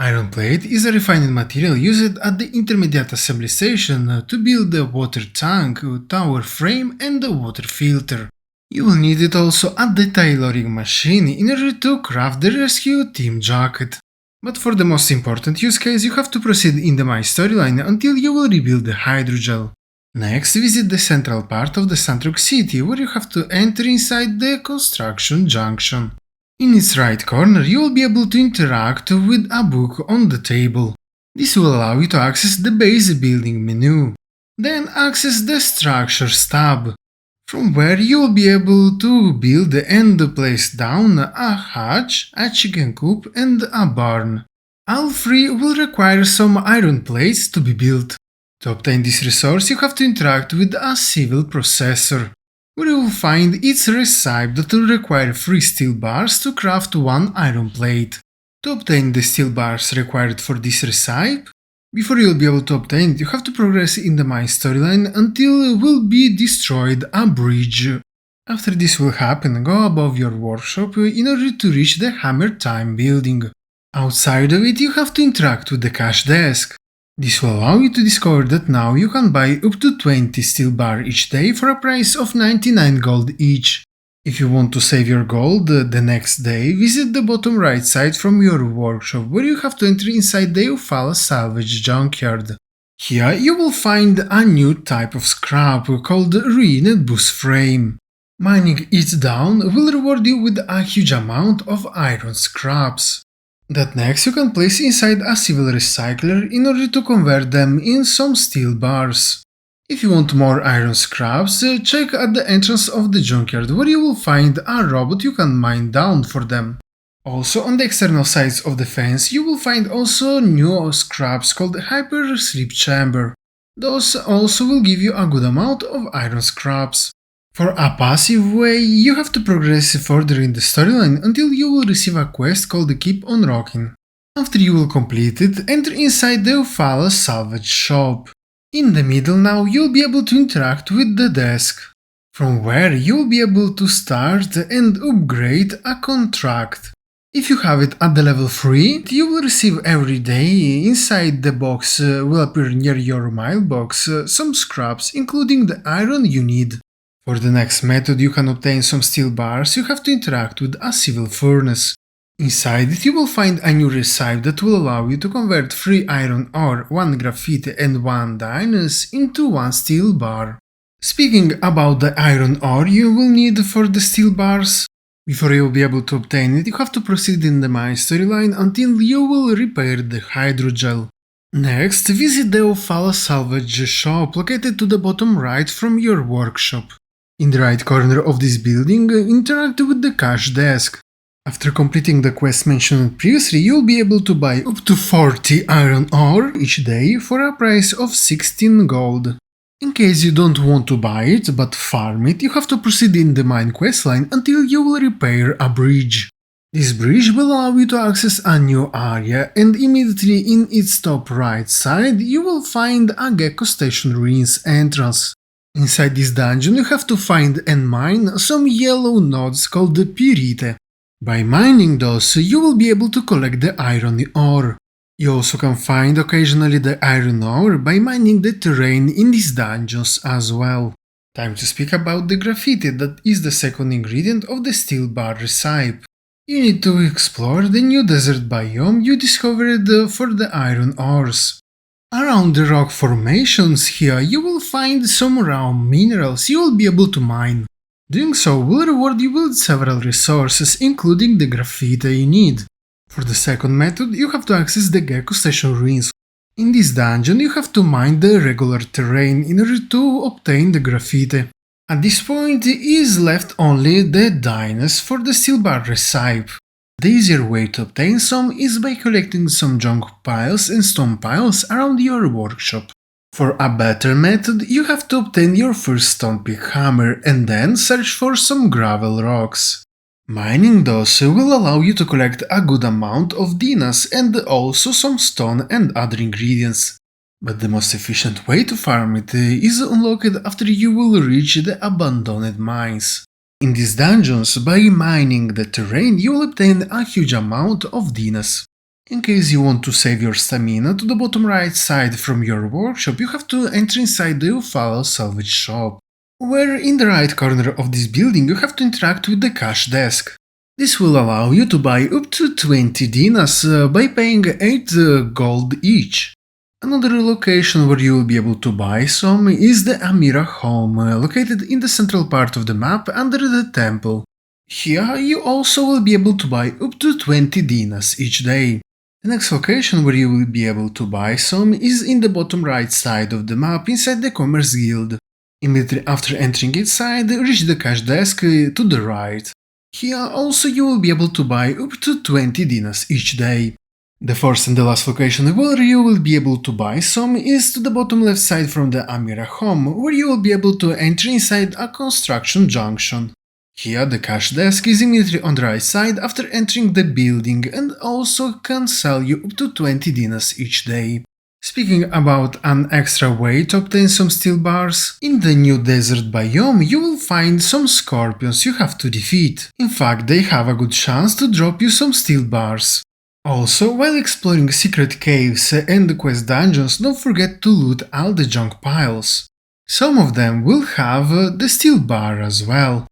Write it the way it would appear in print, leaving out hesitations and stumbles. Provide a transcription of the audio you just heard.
Iron plate is a refined material used at the intermediate assembly station to build the water tank, tower frame and the water filter. You will need it also at the tailoring machine in order to craft the rescue team jacket. But for the most important use case you have to proceed in the My storyline until you will rebuild the hydrogel. Next, visit the central part of the Sandrock city where you have to enter inside the construction junction. In its right corner you will be able to interact with a book on the table. This will allow you to access the base building menu. Then access the structures tab, from where you will be able to build and place down a hatch, a chicken coop and a barn. All three will require some iron plates to be built. To obtain this resource you have to interact with a civil processor, where you will find its recipe that will require 3 steel bars to craft 1 iron plate. To obtain the steel bars required for this recipe, before you will be able to obtain it you have to progress in the My storyline until will be destroyed a bridge. After this will happen, go above your workshop in order to reach the Hammer Time building. Outside of it you have to interact with the cash desk. This will allow you to discover that now you can buy up to 20 steel bar each day for a price of 99 gold each. If you want to save your gold the next day, visit the bottom right side from your workshop where you have to enter inside the Eufaula salvage junkyard. Here you will find a new type of scrap called ruined bus frame. Mining it down will reward you with a huge amount of iron scraps that next you can place inside a civil recycler in order to convert them in some steel bars. If you want more iron scraps, check at the entrance of the junkyard where you will find a robot you can mine down for them. Also on the external sides of the fence you will find also new scraps called Hyper Sleep Chamber. Those also will give you a good amount of iron scraps. For a passive way, you have to progress further in the storyline until you will receive a quest called Keep on Rocking. After you will complete it, enter inside the Eufaula salvage shop. In the middle now you will be able to interact with the desk, from where you will be able to start and upgrade a contract. If you have it at the level 3, you will receive every day inside the box will appear near your mailbox some scraps including the iron you need. For the next method you can obtain some steel bars, you have to interact with a civil furnace. Inside it you will find a new recipe that will allow you to convert 3 iron ore, 1 graphite and 1 dynas into 1 steel bar. Speaking about the iron ore you will need for the steel bars, before you will be able to obtain it you have to proceed in the My storyline until you will repair the hydrogel. Next, visit the Eufaula salvage shop located to the bottom right from your workshop. In the right corner of this building, interact with the cash desk. After completing the quest mentioned previously, you'll be able to buy up to 40 iron ore each day for a price of 16 gold. In case you don't want to buy it but farm it, you have to proceed in the mine questline until you will repair a bridge. This bridge will allow you to access a new area, and immediately in its top right side you will find a Gecko Station Ruins entrance. Inside this dungeon you have to find and mine some yellow nodes called the Pyrite. By mining those you will be able to collect the iron ore. You also can find occasionally the iron ore by mining the terrain in these dungeons as well. Time to speak about the graphite that is the second ingredient of the steel bar recipe. You need to explore the new desert biome you discovered for the iron ores. Around the rock formations here you will find some raw minerals you will be able to mine. Doing so will reward you with several resources, including the graphite you need. For the second method you have to access the Gecko Station Ruins. In this dungeon you have to mine the regular terrain in order to obtain the graphite. At this point is left only the dynas for the steel bar recipe. The easier way to obtain some is by collecting some junk piles and stone piles around your workshop. For a better method, you have to obtain your first stone pick hammer and then search for some gravel rocks. Mining those will allow you to collect a good amount of dynas and also some stone and other ingredients. But the most efficient way to farm it is unlocked after you will reach the abandoned mines. In these dungeons, by mining the terrain, you will obtain a huge amount of dynas. In case you want to save your stamina, to the bottom right side from your workshop you have to enter inside the Ufalo salvage shop, where in the right corner of this building you have to interact with the cash desk. This will allow you to buy up to 20 dinas by paying 8 gold each. Another location where you will be able to buy some is the Amira home, located in the central part of the map under the temple. Here you also will be able to buy up to 20 dinas each day. The next location where you will be able to buy some is in the bottom right side of the map inside the Commerce Guild. Immediately after entering inside, reach the cash desk to the right. Here also you will be able to buy up to 20 dinas each day. The fourth and the last location where you will be able to buy some is to the bottom left side from the Amira home, where you will be able to enter inside a construction junction. Here the cash desk is immediately on the right side after entering the building and also can sell you up to 20 dinas each day. Speaking about an extra way to obtain some steel bars, in the new desert biome you will find some scorpions you have to defeat. In fact, they have a good chance to drop you some steel bars. Also, while exploring secret caves and the quest dungeons, don't forget to loot all the junk piles. Some of them will have the steel bar as well.